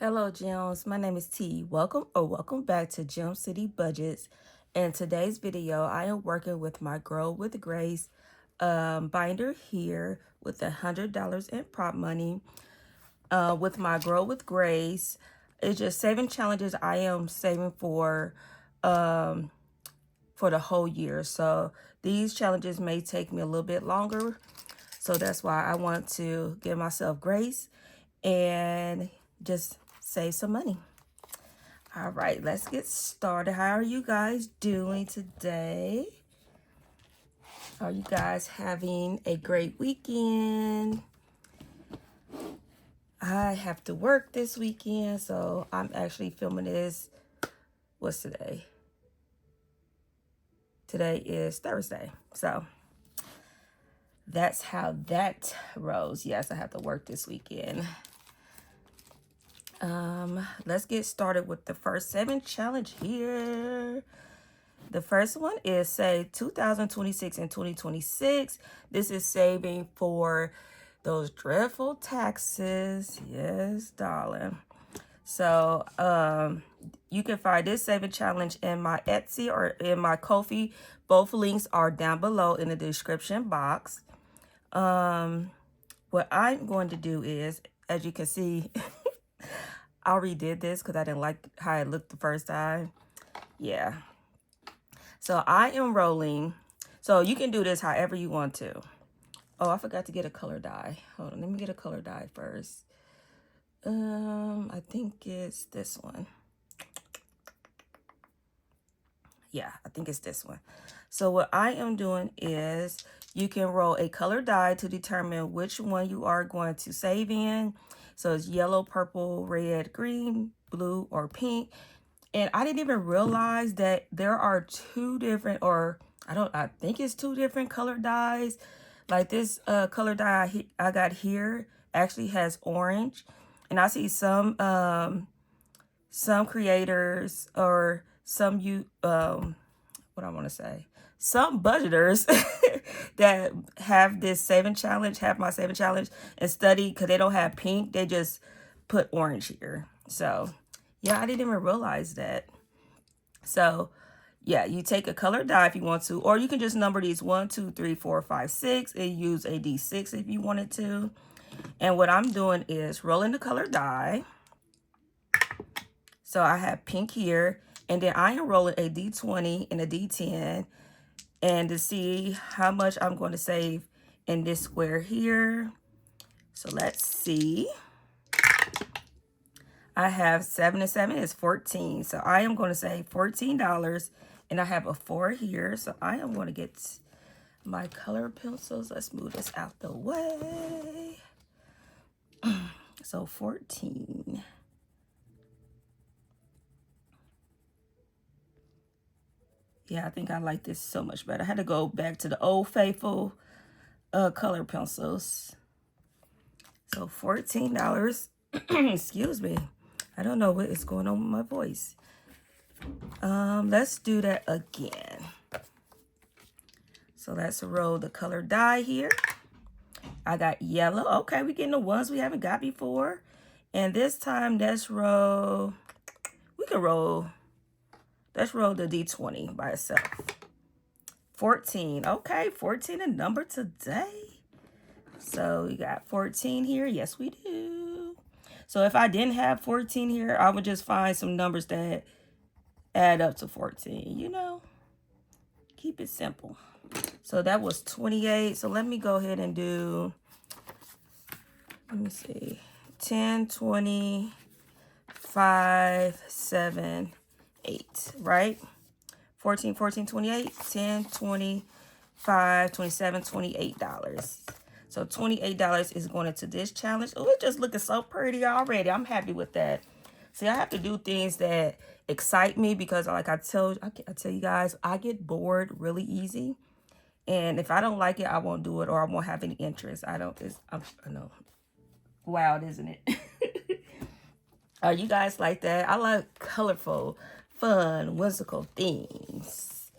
Hello, Gems. My name is T. Welcome back to Gem City Budgets. In today's video, I am working with my Grow with Grace binder here with $100 in prop money. With my Grow with Grace, it's just saving challenges I am saving for the whole year. So these challenges may take me a little bit longer. So that's why I want to give myself grace and just save some money. All right, let's get started. How are you guys doing today? Are you guys having a great weekend? I have to work this weekend, so I'm actually filming this. What's today? Today is Thursday, so that's how that rolls. Yes, I have to work this weekend. Let's get started with the first 7 challenge here. The first one is save 2026 and 2026. This is saving for those dreadful taxes. Yes, darling. So, you can find this saving challenge in my Etsy or in my Kofi. Both links are down below in the description box. What I'm going to do is, as you can see, I redid this because I didn't like how it looked the first time. Yeah. So I am rolling. So you can do this however you want to. Oh, I forgot to get a color dye. Hold on, let me get a color dye first. I think it's this one. Yeah, I think it's this one. So what I am doing is you can roll a color die to determine which one you are going to save in. So it's yellow, purple, red, green, blue, or pink. And I didn't even realize that there are 2 different, or I think it's 2 different color dyes. Like this color dye I got here actually has orange. And I see some creators or some some budgeters that have this saving challenge, have my saving challenge and study because they don't have pink. They just put orange here. So yeah, I didn't even realize that. So yeah, you take a color die if you want to, or you can just number these 1, 2, 3, 4, 5, 6 and use a D6 if you wanted to. And what I'm doing is rolling the color die. So I have pink here, and then I am rolling a D20 and a D10, and to see how much I'm going to save in this square here. So let's see. I have 7 and 7 is 14. So I am going to save $14, and I have a 4 here. So I am going to get my color pencils. Let's move this out the way. So 14. Yeah, I think I like this so much better. I had to go back to the old faithful color pencils. So $14. Excuse me. I don't know what is going on with my voice. Let's do that again. So let's roll the color die here. I got yellow. Okay, we're getting the ones we haven't got before. And this time, let's roll the D20 by itself. 14. Okay, 14 a number today. So we got 14 here. Yes, we do. So if I didn't have 14 here, I would just find some numbers that add up to 14, you know? Keep it simple. So that was 28. So let me go ahead and do, let me see, 10, 20, 5, 7, 8, right? 14, 14, 28, 10, 20, 5, 27, $28. So $28 is going into this challenge. Oh, it's just looking so pretty already. I'm happy with that. See, I have to do things that excite me because, like I tell you guys, I get bored really easy. And if I don't like it, I won't do it, or I won't have any interest. I know. Wild, isn't it? Are you guys like that? I like colorful, fun, whimsical things.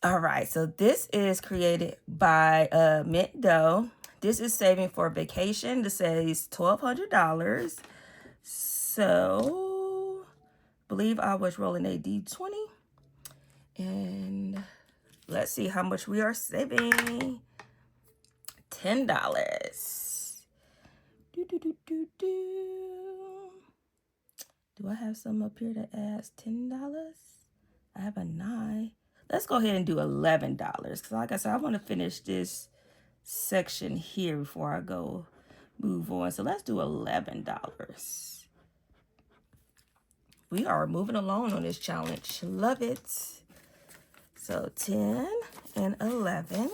All right, so this is created by Mint Dough. This is saving for vacation. This says $1,200. So, I believe I was rolling a D20. And let's see how much we are saving. $10. Do I have some up here that adds $10? I have a 9. Let's go ahead and do $11. Because like I said, I want to finish this section here before I go move on. So let's do $11. We are moving along on this challenge. Love it. So 10 and 11.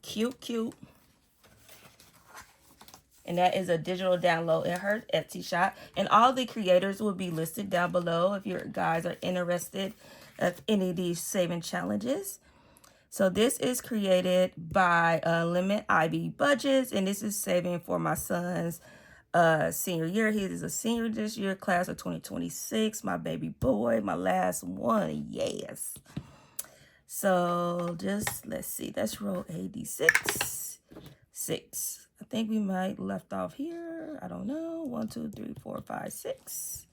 Cute, cute. And that is a digital download in her Etsy shop. And all the creators will be listed down below if you guys are interested of any of these saving challenges. So this is created by Limit IB Budgets, and this is saving for my son's senior year. He is a senior this year, class of 2026. My baby boy, my last one, yes. So just, let's see, let's roll a D6. 6. I think we might left off here. I don't know. 1, 2, 3, 4, 5, 6.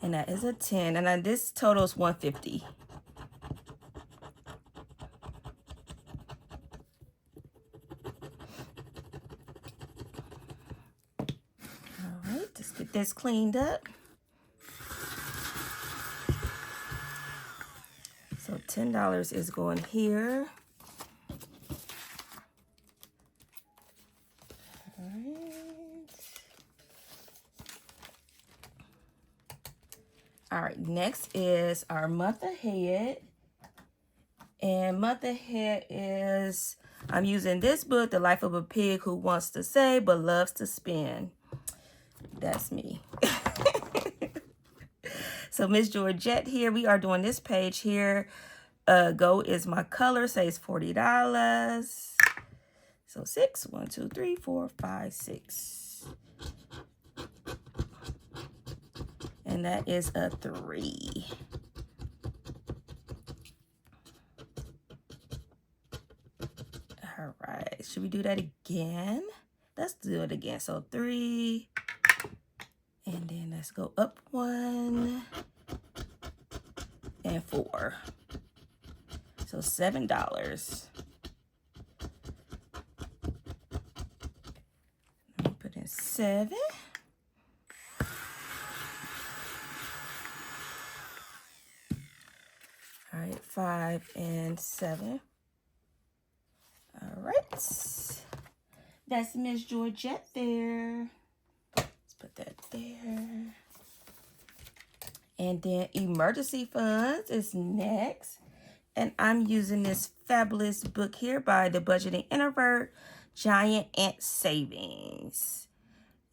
And that is a 10. And then this totals 150. All right, let's get this cleaned up. So $10 is going here. All right, next is our month ahead. And month ahead is, I'm using this book, The Life of a Pig Who Wants to Save But Loves to Spend. That's me. So Miss Georgette here, we are doing this page here. Gold is my color, says $40. So 6, 1, 2, 3, 4, 5, 6. And that is a 3. All right, should we do that again? Let's do it again. So 3, and then let's go up 1 and 4. So $7. Put in 7. All right, 5 and 7. All right. That's Miss Georgette there. Let's put that there. And then emergency funds is next. And I'm using this fabulous book here by the Budgeting Introvert, Giant Ant Savings.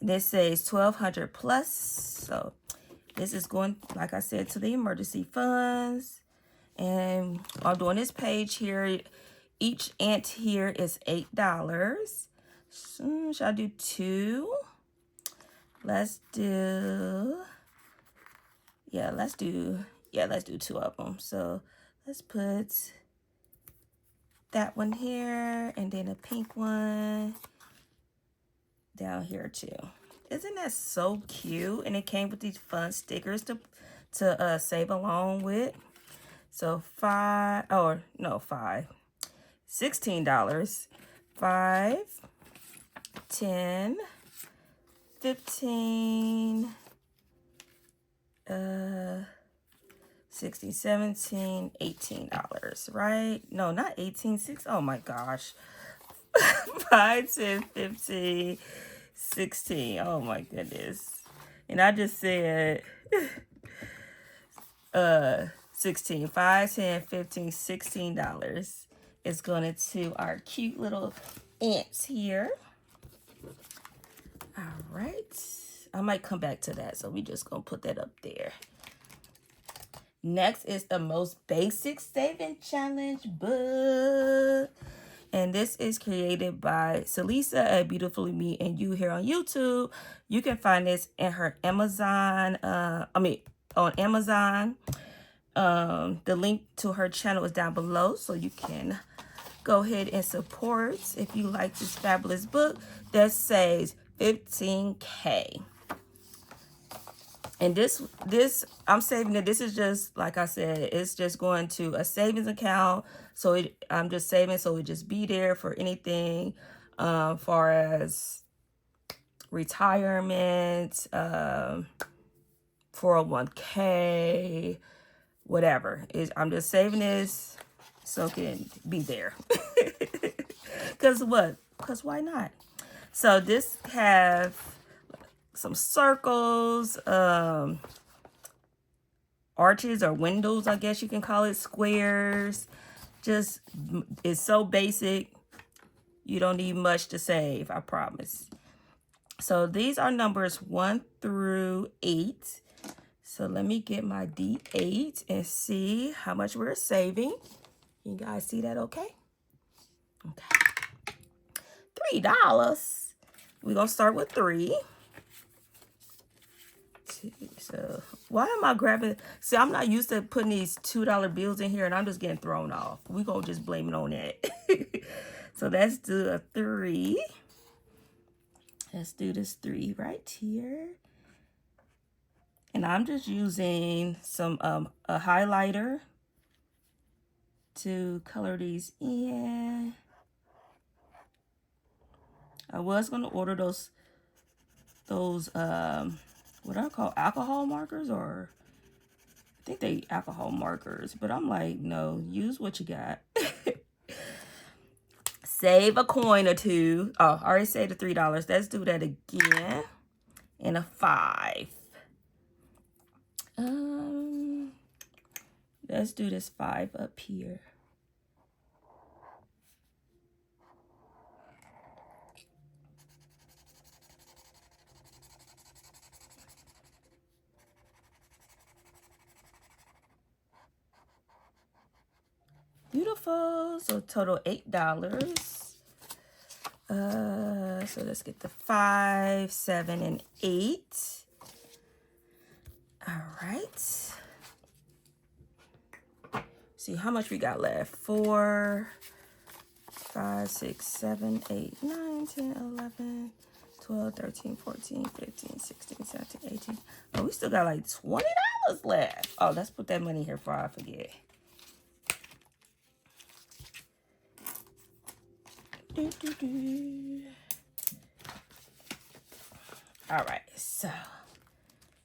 This says 1,200 plus. So this is going, like I said, to the emergency funds. And I'm doing this page here. Each ant here is $8. So, should I do 2? Let's do 2 of them. So let's put that one here and then a pink one down here too. Isn't that so cute? And it came with these fun stickers to save along with. So $16. 5, 10, 15, 16, 17, $18, right? No, not 18, 6. Oh my gosh. 5, 10, 15, 16. Oh my goodness. And I just said 16. 5, 10, 15, $16 is going to our cute little ants here. All right. I might come back to that, so we just going to put that up there. Next is the most basic saving challenge book. And this is created by Celisa at Beautifully Me and You here on YouTube. You can find this in her Amazon, on Amazon. The link to her channel is down below, so you can go ahead and support if you like this fabulous book that says 15K. And this I'm saving it. This is just, like I said, it's just going to a savings account. So I'm just saving, so it just be there for anything far as retirement, 401k, whatever. I'm just saving this so it can be there. Because what? Because why not? So this have some circles, arches or windows, I guess you can call it, squares. Just, it's so basic. You don't need much to save, I promise. So these are numbers 1 through 8. So let me get my D8 and see how much we're saving. You guys see that okay? Okay. $3. We're going to start with 3. 2. So why am I grabbing? See, I'm not used to putting these $2 bills in here, and I'm just getting thrown off. We're going to just blame it on that. So let's do a 3. Let's do this 3 right here. And I'm just using some a highlighter to color these in. I was going to order those what I call alcohol markers, or I think they alcohol markers, but I'm like, no, use what you got. Save a coin or 2. Oh, I already saved the $3. Let's do that again. And a 5. Let's do this 5 up here. Beautiful. So total $8. So let's get the 5, 7, and 8. All right. See how much we got left. 4, 5, 6, 7, 8, 9, 10, 11, 12, 13, 14, 15, 16, 17, 18. Oh, we still got like $20 left. Oh, let's put that money here before I forget. All right, so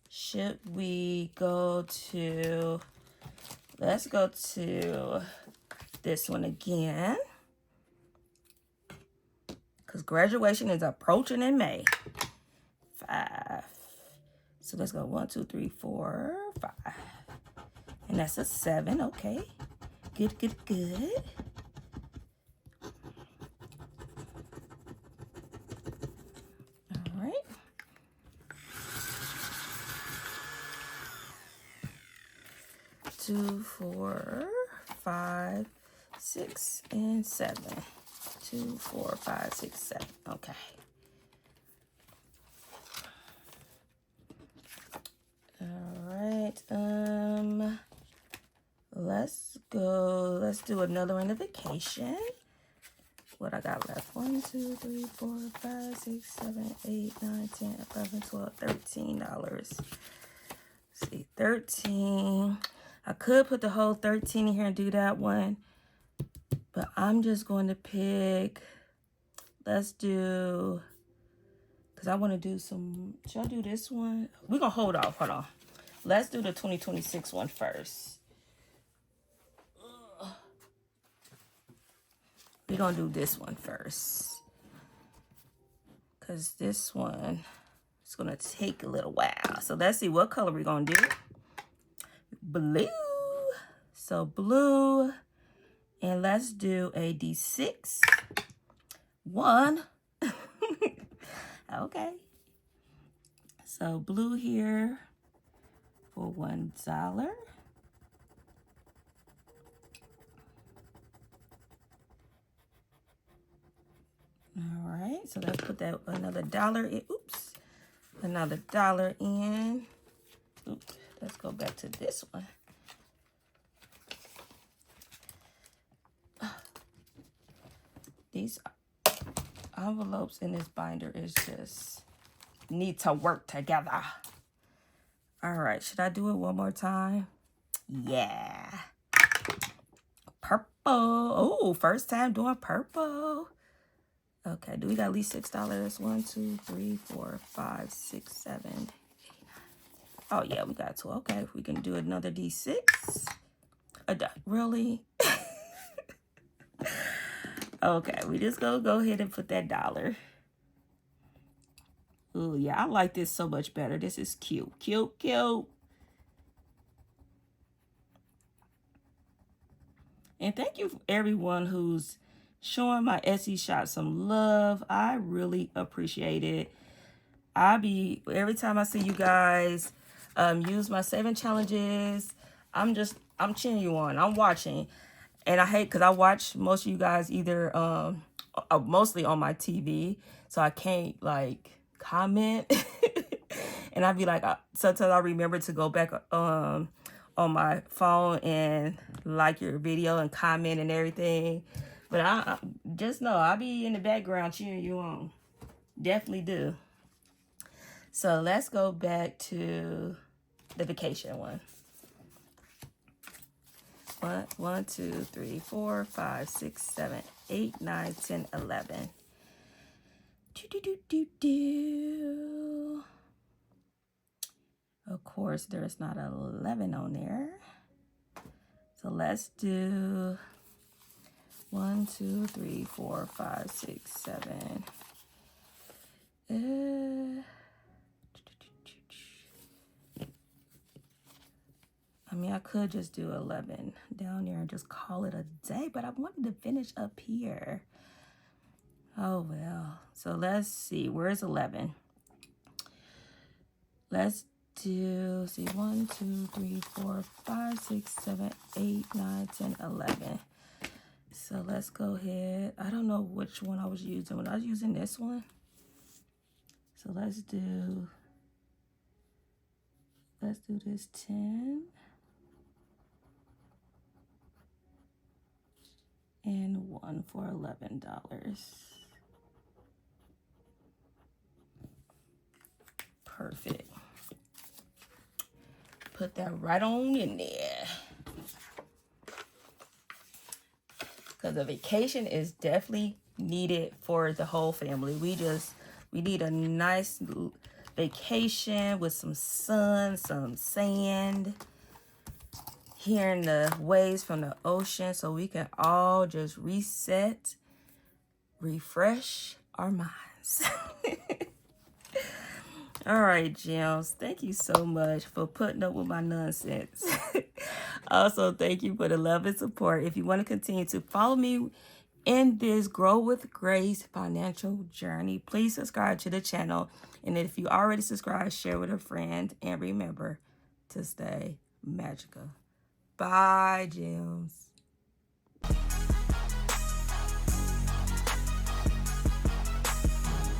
should we go to, let's go to this one again, because graduation is approaching in May. 5. So let's go 1, 2, 3, 4, 5. And that's a 7. Okay. Good, good, good. All right. Two, 4, 5, 6, and 7. 2, 4, 5, 6, 7. Okay. All right. Let's go. Let's do another one, vacation. What I got left? 1, 2, 3, 4, 5, 6, 7, 8, 9, 10, 11, 12, $13. See, 13. I could put the whole 13 in here and do that one, but I'm just going to pick, let's do, because I want to do some, should I do this one? We're going to hold off. Hold on. Let's do the 2026 one first. We're going to do this one first, because this one is going to take a little while. So let's see what color we're going to do. Blue. So blue. And let's do a D6. 1. Okay. So blue here for $1. All right, so let's put that another $1 in. Oops, another $1 in. Oops, let's go back to this one. These envelopes in this binder is just need to work together. All right, should I do it one more time? Yeah. Purple. Oh, first time doing purple. Okay, do we got at least $6? 1, 2, 3, 4, 5, 6, 7, 8, 9. Oh yeah, we got 2. Okay, we can do another D6. Really? Okay, we just gonna go ahead and put that $1. Oh yeah, I like this so much better. This is cute, cute, cute. And thank you for everyone who's showing my Etsy shop some love. I really appreciate it. Every time I see you guys use my 7 challenges, I'm cheering you on. I'm watching. And I hate, because I watch most of you guys either mostly on my TV, so I can't like comment. And I'd be like, sometimes I remember to go back on my phone and like your video and comment and everything. But I just know I'll be in the background cheering you on. Definitely do. So let's go back to the vacation one. 1, 2, 3, 4, 5, 6, 7, 8, 9, 10, 11. Of course, there's not an 11 on there. So let's do 1, 2, 3, 4, 5, 6, 7. I mean, I could just do 11 down there and just call it a day, but I wanted to finish up here. Oh, well. So let's see. Where's 11? Let's do, 1, 2, 3, 4, 5, 6, 7, 8, 9, 10, 11. So let's go ahead. I don't know which one I was using. When I was using this one. So let's do this 10. And 1 for $11. Perfect. Put that right on in there. Because a vacation is definitely needed for the whole family. We need a nice vacation with some sun, some sand, hearing the waves from the ocean, so we can all just reset, refresh our minds. All right, gems. Thank you so much for putting up with my nonsense. Also, thank you for the love and support. If you want to continue to follow me in this Grow with Grace financial journey, please subscribe to the channel. And if you already subscribed, share with a friend. And remember to stay magical. Bye, gems.